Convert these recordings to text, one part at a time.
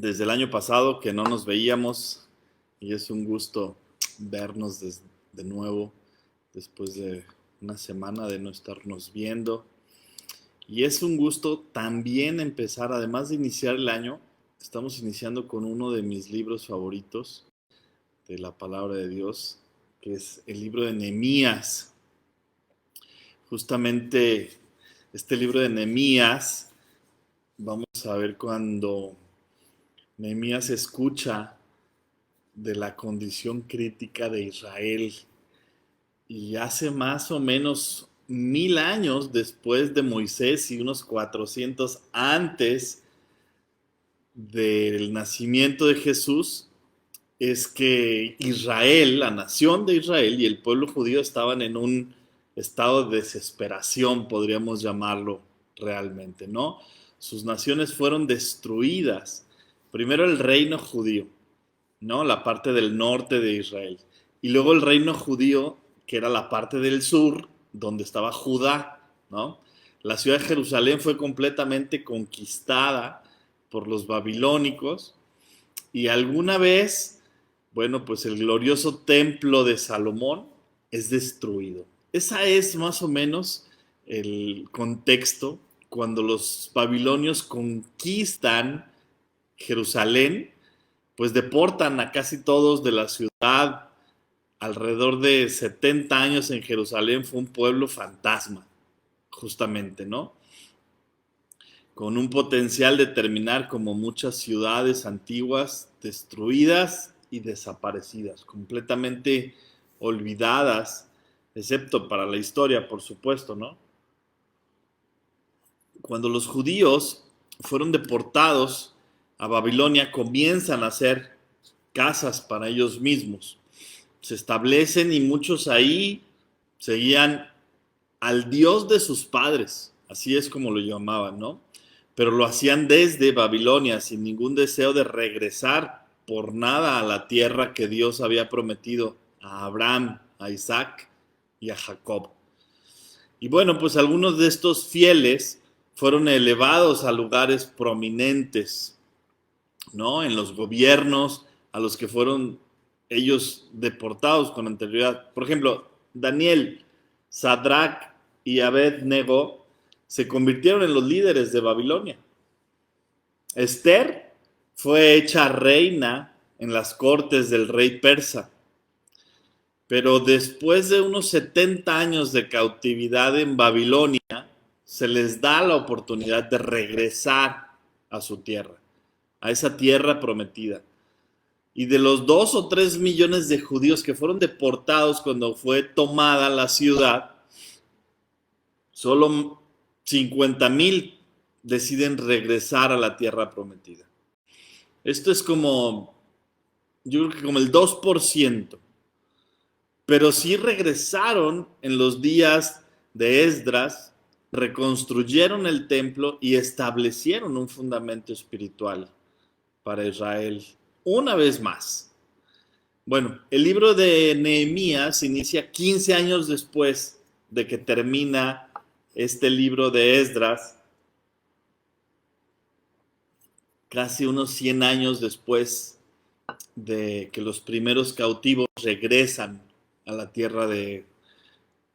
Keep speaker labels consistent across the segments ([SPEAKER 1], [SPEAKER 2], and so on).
[SPEAKER 1] desde el año pasado que no nos veíamos y es un gusto vernos de nuevo después de una semana de no estarnos viendo. Y es un gusto también empezar, además de iniciar el año, estamos iniciando con uno de mis libros favoritos de la palabra de Dios, que es el libro de Nehemías. Justamente este libro de Nehemías, vamos a ver cuando Nehemías escucha de la condición crítica de Israel y hace más o menos 1000 años después de Moisés y unos 400 antes del nacimiento de Jesús, es que Israel, la nación de Israel y el pueblo judío estaban en un estado de desesperación, podríamos llamarlo realmente, ¿no? Sus naciones fueron destruidas. Primero el reino judío, ¿no? La parte del norte de Israel. Y luego el reino judío, que era la parte del sur, donde estaba Judá, ¿no? La ciudad de Jerusalén fue completamente conquistada por los babilónicos y alguna vez, bueno, pues el glorioso templo de Salomón es destruido. Esa es más o menos el contexto cuando los babilonios conquistan Jerusalén, pues deportan a casi todos de la ciudad. Alrededor de 70 años en Jerusalén fue un pueblo fantasma, justamente, ¿no? Con un potencial de terminar como muchas ciudades antiguas destruidas y desaparecidas, completamente olvidadas, excepto para la historia, por supuesto, ¿no? Cuando los judíos fueron deportados a Babilonia, comienzan a hacer casas para ellos mismos. Se establecen y muchos ahí seguían al Dios de sus padres, así es como lo llamaban, ¿no? Pero lo hacían desde Babilonia, sin ningún deseo de regresar por nada a la tierra que Dios había prometido a Abraham, a Isaac y a Jacob. Y bueno, pues algunos de estos fieles fueron elevados a lugares prominentes, ¿no? En los gobiernos a los que fueron ellos deportados con anterioridad. Por ejemplo, Daniel, Sadrach y Abed-Nego se convirtieron en los líderes de Babilonia. Esther fue hecha reina en las cortes del rey persa, pero después de unos 70 años de cautividad en Babilonia, se les da la oportunidad de regresar a su tierra, a esa tierra prometida. Y de los 2 o 3 millones de judíos que fueron deportados cuando fue tomada la ciudad, solo 50,000 deciden regresar a la tierra prometida. Esto es como, yo creo que como el 2%, pero sí regresaron en los días de Esdras, reconstruyeron el templo y establecieron un fundamento espiritual para Israel una vez más. Bueno, el libro de Nehemías inicia 15 años después de que termina este libro de Esdras, casi unos 100 años después de que los primeros cautivos regresan a la tierra de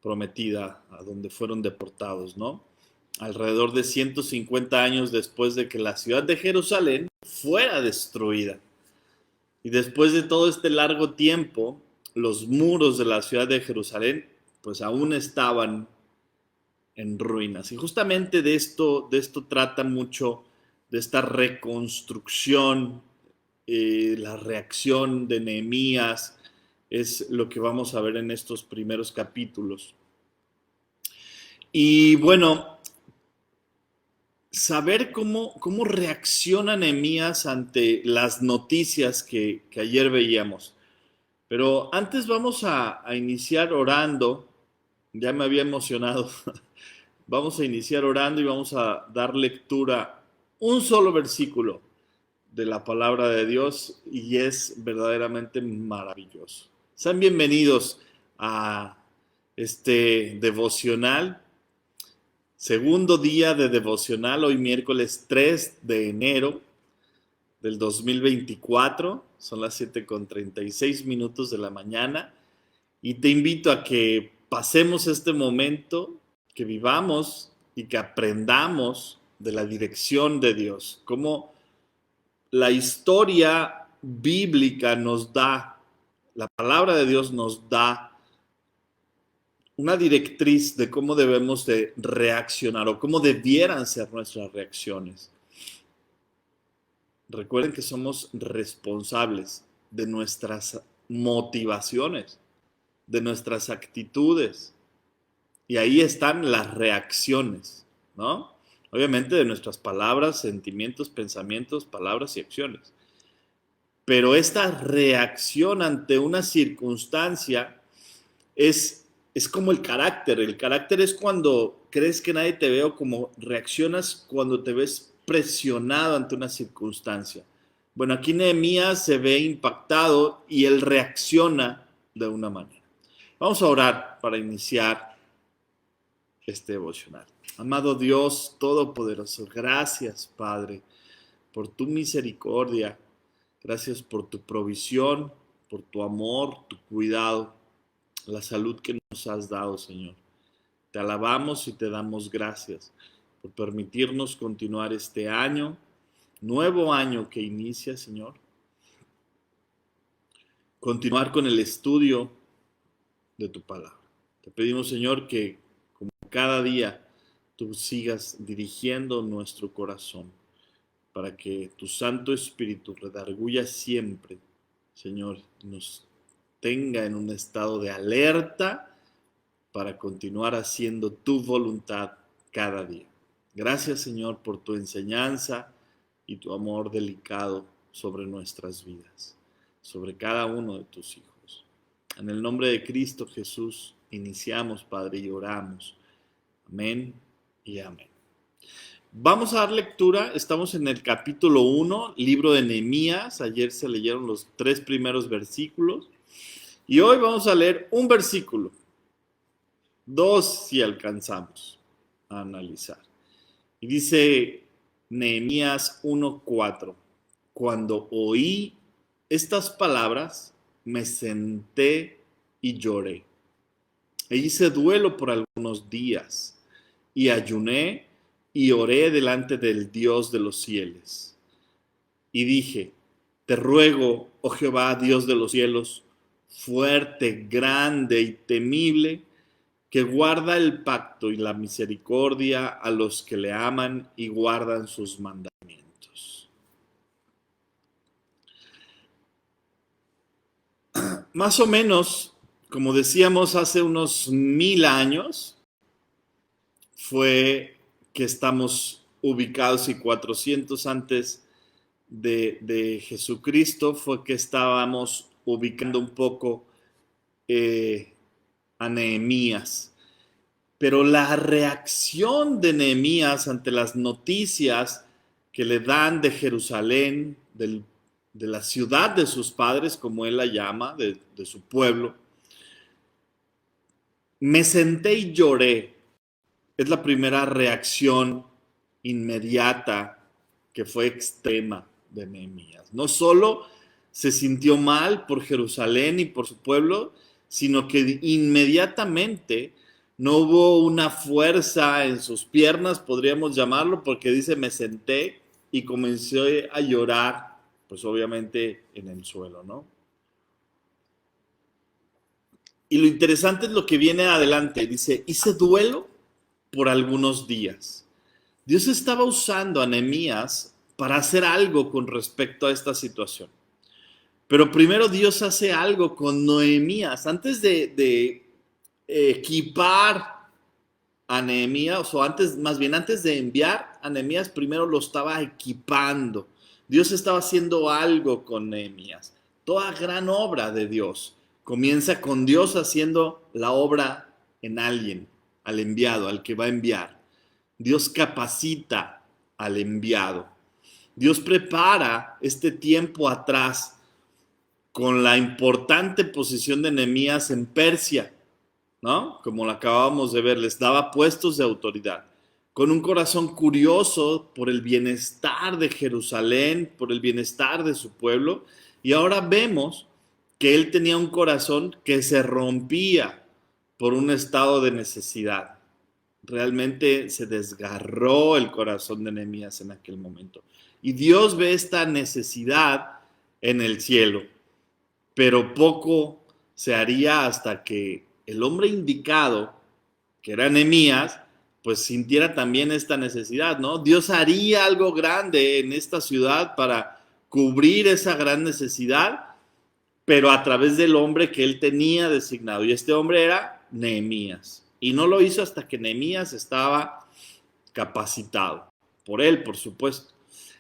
[SPEAKER 1] prometida, a donde fueron deportados, ¿no? Alrededor de 150 años después de que la ciudad de Jerusalén fuera destruida. Y después de todo este largo tiempo, los muros de la ciudad de Jerusalén pues aún estaban en ruinas. Y justamente de esto trata mucho, de esta reconstrucción, la reacción de Nehemías, es lo que vamos a ver en estos primeros capítulos. Y bueno, saber cómo reacciona Nehemías ante las noticias que ayer veíamos. Pero antes vamos a iniciar orando. Ya me había emocionado. Vamos a iniciar orando y vamos a dar lectura un solo versículo de la palabra de Dios y es verdaderamente maravilloso. Sean bienvenidos a este devocional, segundo día de devocional, hoy miércoles 3 de enero. del 2024. Son las 7:36 de la mañana. Y te invito a que pasemos este momento, que vivamos y que aprendamos de la dirección de Dios. Cómo la historia bíblica nos da, la palabra de Dios nos da una directriz de cómo debemos de reaccionar o cómo debieran ser nuestras reacciones. Recuerden que somos responsables de nuestras motivaciones, de nuestras actitudes. Y ahí están las reacciones, ¿no? Obviamente de nuestras palabras, sentimientos, pensamientos, palabras y acciones. Pero esta reacción ante una circunstancia es como el carácter. El carácter es cuando crees que nadie te ve o como reaccionas cuando te ves presionado ante una circunstancia. Bueno, aquí Nehemías se ve impactado y él reacciona de una manera. Vamos a orar para iniciar este devocional. Amado Dios Todopoderoso, gracias, Padre, por tu misericordia. Gracias por tu provisión, por tu amor, tu cuidado, la salud que nos has dado, Señor. Te alabamos y te damos gracias por permitirnos continuar este año, nuevo año que inicia, Señor. Continuar con el estudio de tu palabra. Te pedimos, Señor, que como cada día tú sigas dirigiendo nuestro corazón para que tu Santo Espíritu redarguya siempre, Señor, nos tenga en un estado de alerta para continuar haciendo tu voluntad cada día. Gracias, Señor, por tu enseñanza y tu amor delicado sobre nuestras vidas, sobre cada uno de tus hijos. En el nombre de Cristo Jesús iniciamos, Padre, y oramos. Amén y amén. Vamos a dar lectura, estamos en el capítulo 1, libro de Nehemías. Ayer se leyeron los 3 primeros versículos y hoy vamos a leer un versículo, 2 si alcanzamos a analizar. Y dice Nehemías 1:4: cuando oí estas palabras, me senté y lloré. E hice duelo por algunos días y ayuné y oré delante del Dios de los cielos. Y dije: te ruego, oh Jehová, Dios de los cielos, fuerte, grande y temible, que guarda el pacto y la misericordia a los que le aman y guardan sus mandamientos. Más o menos, como decíamos, hace unos 1000 años fue que estamos ubicados, y 400 antes de Jesucristo fue que estábamos ubicando un poco a Nehemías. Pero la reacción de Nehemías ante las noticias que le dan de Jerusalén, de la ciudad de sus padres, como él la llama, de su pueblo, me senté y lloré. Es la primera reacción inmediata que fue extrema de Nehemías. No solo se sintió mal por Jerusalén y por su pueblo, sino que inmediatamente no hubo una fuerza en sus piernas, podríamos llamarlo, porque dice: me senté y comencé a llorar, pues obviamente en el suelo, ¿no? Y lo interesante es lo que viene adelante. Dice: hice duelo por algunos días. Dios estaba usando a Nehemías para hacer algo con respecto a esta situación. Pero primero Dios hace algo con Nehemías. Antes de equipar a Nehemías, o antes de enviar a Nehemías, primero lo estaba equipando. Dios estaba haciendo algo con Nehemías. Toda gran obra de Dios comienza con Dios haciendo la obra en alguien, al enviado, al que va a enviar. Dios capacita al enviado. Dios prepara este tiempo atrás con la importante posición de Nehemías en Persia, ¿no? Como lo acabamos de ver, les daba puestos de autoridad. con un corazón curioso por el bienestar de Jerusalén, por el bienestar de su pueblo, y ahora vemos que él tenía un corazón que se rompía por un estado de necesidad. Realmente se desgarró el corazón de Nehemías en aquel momento. Y Dios ve esta necesidad en el cielo, pero poco se haría hasta que el hombre indicado, que era Nehemías, pues sintiera también esta necesidad, ¿no? Dios haría algo grande en esta ciudad para cubrir esa gran necesidad, pero a través del hombre que él tenía designado. Y este hombre era Nehemías. Y no lo hizo hasta que Nehemías estaba capacitado. Por él, por supuesto.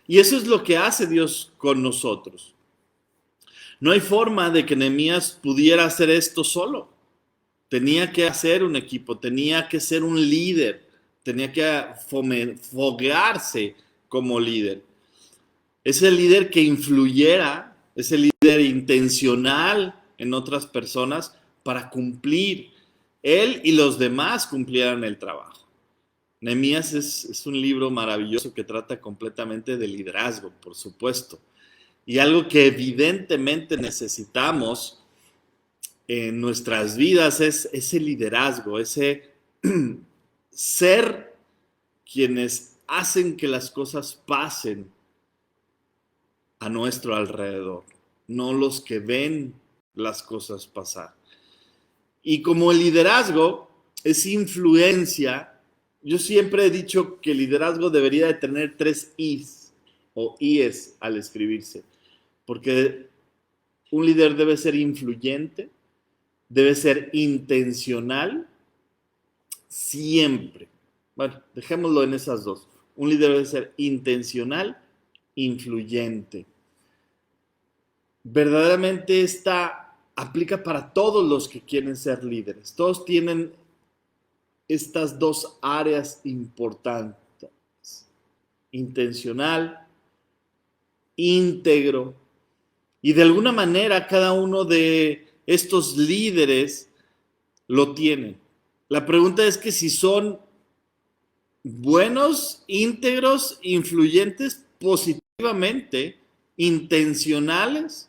[SPEAKER 1] Y eso es lo que hace Dios con nosotros. No hay forma de que Nehemías pudiera hacer esto solo. Tenía que hacer un equipo, tenía que ser un líder, tenía que foguearse como líder. Ese líder que influyera, ese líder intencional en otras personas para cumplir. Él y los demás cumplieran el trabajo. Nehemías es un libro maravilloso que trata completamente de liderazgo, por supuesto. Y algo que evidentemente necesitamos en nuestras vidas es ese liderazgo, ese ser quienes hacen que las cosas pasen a nuestro alrededor, no los que ven las cosas pasar. Y como el liderazgo es influencia, yo siempre he dicho que el liderazgo debería de tener 3 I's o I's al escribirse, porque un líder debe ser influyente, debe ser intencional, siempre. Bueno, dejémoslo en esas dos. Un líder debe ser intencional, influyente. Verdaderamente esta aplica para todos los que quieren ser líderes. Todos tienen estas dos áreas importantes. Intencional, íntegro. Y de alguna manera cada uno de estos líderes lo tienen. La pregunta es que si son buenos, íntegros, influyentes positivamente, intencionales.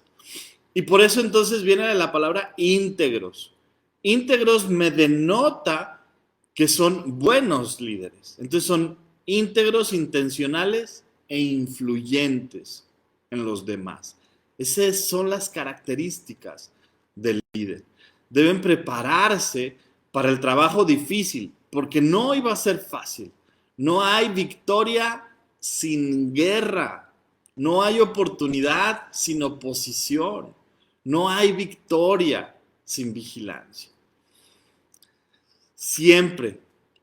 [SPEAKER 1] Y por eso entonces viene la palabra íntegros. Íntegros me denota que son buenos líderes. Entonces son íntegros, intencionales e influyentes en los demás. Esas son las características del líder. Deben prepararse para el trabajo difícil, porque no iba a ser fácil. No hay victoria sin guerra. No hay oportunidad sin oposición. No hay victoria sin vigilancia. Siempre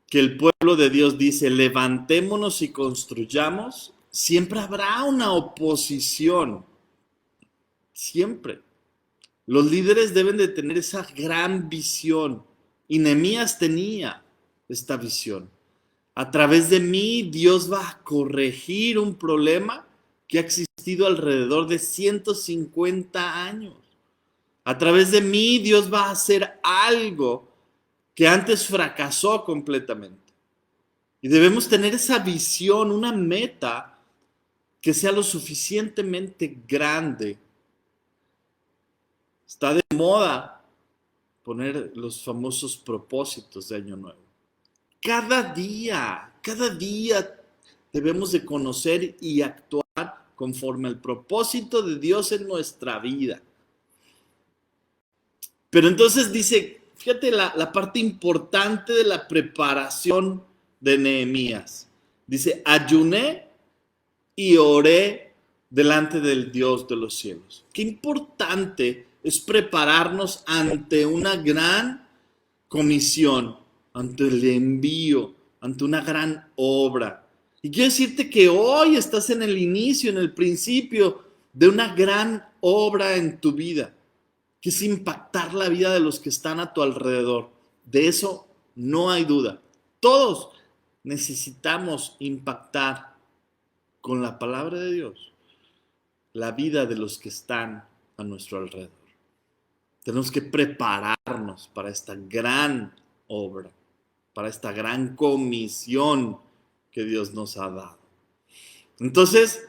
[SPEAKER 1] que el pueblo de Dios dice levantémonos y construyamos, siempre habrá una oposición. Siempre. Los líderes deben de tener esa gran visión. Y Nehemías tenía esta visión. A través de mí, Dios va a corregir un problema que ha existido alrededor de 150 años. A través de mí, Dios va a hacer algo que antes fracasó completamente. Y debemos tener esa visión, una meta que sea lo suficientemente grande. Está de moda poner los famosos propósitos de Año Nuevo. Cada día debemos de conocer y actuar conforme al propósito de Dios en nuestra vida. Pero entonces dice, fíjate la parte importante de la preparación de Nehemías. Dice, ayuné y oré delante del Dios de los cielos. Qué importante es prepararnos ante una gran comisión, ante el envío, ante una gran obra. Y quiero decirte que hoy estás en el inicio, en el principio de una gran obra en tu vida, que es impactar la vida de los que están a tu alrededor. De eso no hay duda. Todos necesitamos impactar con la palabra de Dios la vida de los que están a nuestro alrededor. Tenemos que prepararnos para esta gran obra, para esta gran comisión que Dios nos ha dado. Entonces,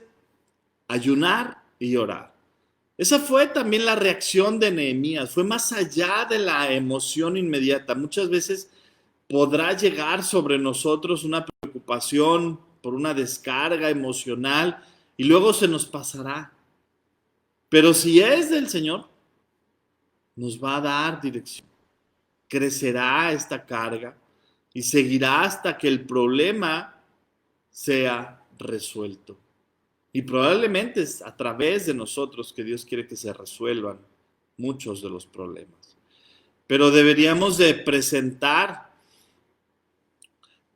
[SPEAKER 1] ayunar y orar. Esa fue también la reacción de Nehemías, fue más allá de la emoción inmediata. Muchas veces podrá llegar sobre nosotros una preocupación por una descarga emocional y luego se nos pasará. Pero si es del Señor, nos va a dar dirección. Crecerá esta carga y seguirá hasta que el problema sea resuelto. Y probablemente es a través de nosotros que Dios quiere que se resuelvan muchos de los problemas. Pero deberíamos de presentar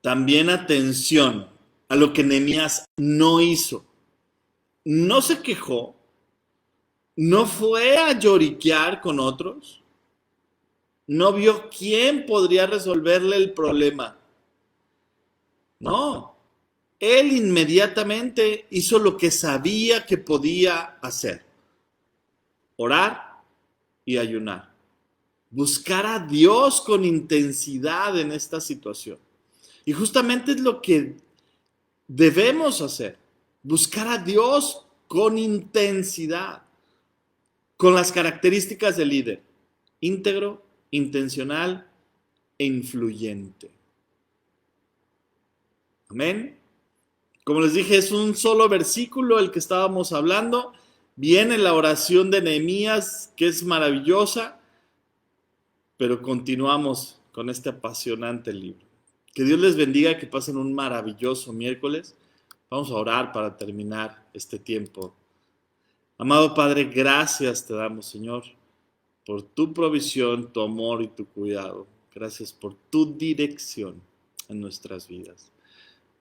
[SPEAKER 1] también atención a lo que Nehemías no hizo. No se quejó, no fue a lloriquear con otros, no vio quién podría resolverle el problema. No, él inmediatamente hizo lo que sabía que podía hacer: orar y ayunar. Buscar a Dios con intensidad en esta situación. Y justamente es lo que debemos hacer: buscar a Dios con intensidad, con las características del líder: íntegro, intencional e influyente. Amén. Como les dije, es un solo versículo el que estábamos hablando. Viene la oración de Nehemías, que es maravillosa, pero continuamos con este apasionante libro. Que Dios les bendiga, que pasen un maravilloso miércoles. Vamos a orar para terminar este tiempo. Amado Padre, gracias te damos, Señor, por tu provisión, tu amor y tu cuidado. Gracias por tu dirección en nuestras vidas.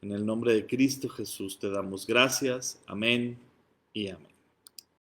[SPEAKER 1] En el nombre de Cristo Jesús te damos gracias. Amén y amén.